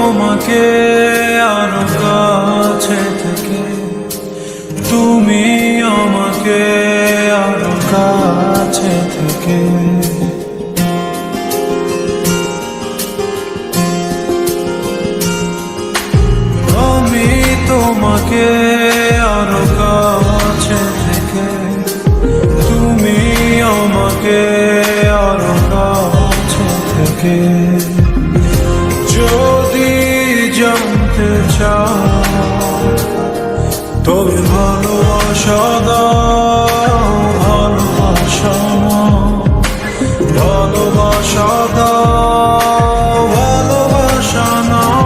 তোমাকে আরো কাছে থেকে, তুমি আমাকে আরো কাছে থেকে। আমি তোমাকে আরো কাছে থেকে, তুমি আমাকে আরো কাছে থেকে। যদি জানতে চাও তবে ভালোবাসা দাও, ভালোবাসা ভালোবাসা দাও, ভালোবাসা নাও।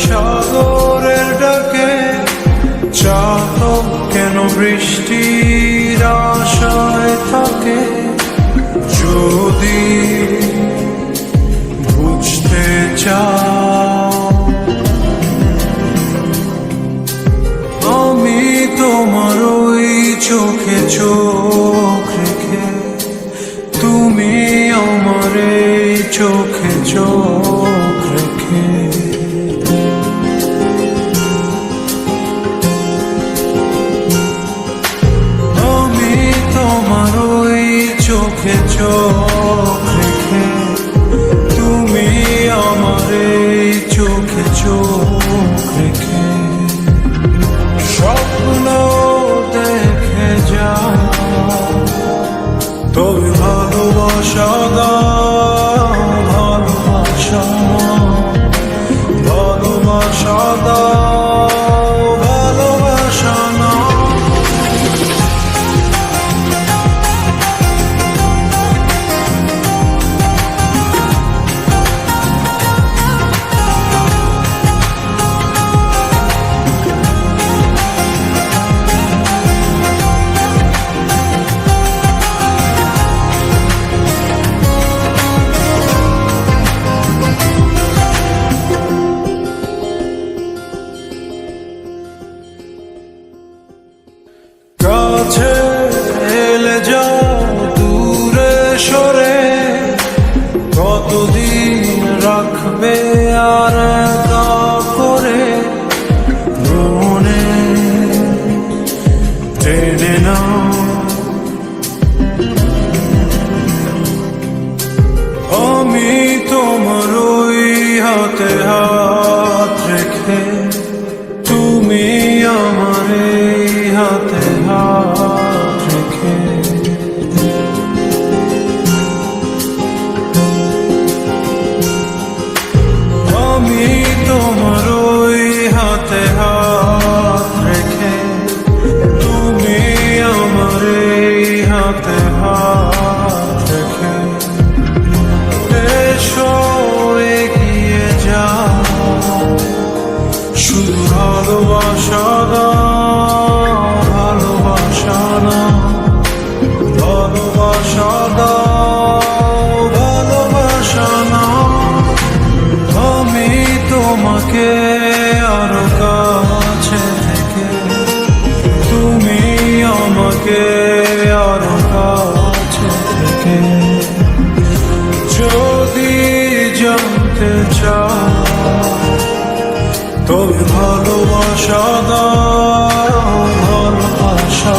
সাগরের ডাকে চাতক কেন বৃষ্টির আশায় থাকে? যদি বুঝতে চাও আমি তোমার ওই চোখে চোখ রেখে, তুমি আমার এই চোখে চোখ রেখে। চোখে চোখ রেখে, তুমি আমার এই চোখে চোখ রেখে। স্বপ্ন দেখে যাও তবে ভালোবাসা দাও, ভালোবাসা ভালোবাসা দাও, ভালোবাসা নাও। কাছে এলে যাও দূরে সরে, কতদিন রাখবে আর একা করে? মনে টেনে নাও আমি তোমার ওই হাতে হাত রেখে, তুমি আমার এই হাতে হাত রেখে। আমি তোমার ওই হাতে হাত রেখে, তুমি আমার এই হাতে হাত রেখে। এসো এগিয়ে যাও, শুধু ভালোবাসা দাও, ভালোবাসা নাও, ভালোবাসা দাও, ভালোবাসা নাও। আমি তোমাকে আরো কাছে থেকে, তুমি আমাকে আরো কাছে থেকে। যদি জানতে চাও তবে ভালোবাসা দাও, ভালোবাসা।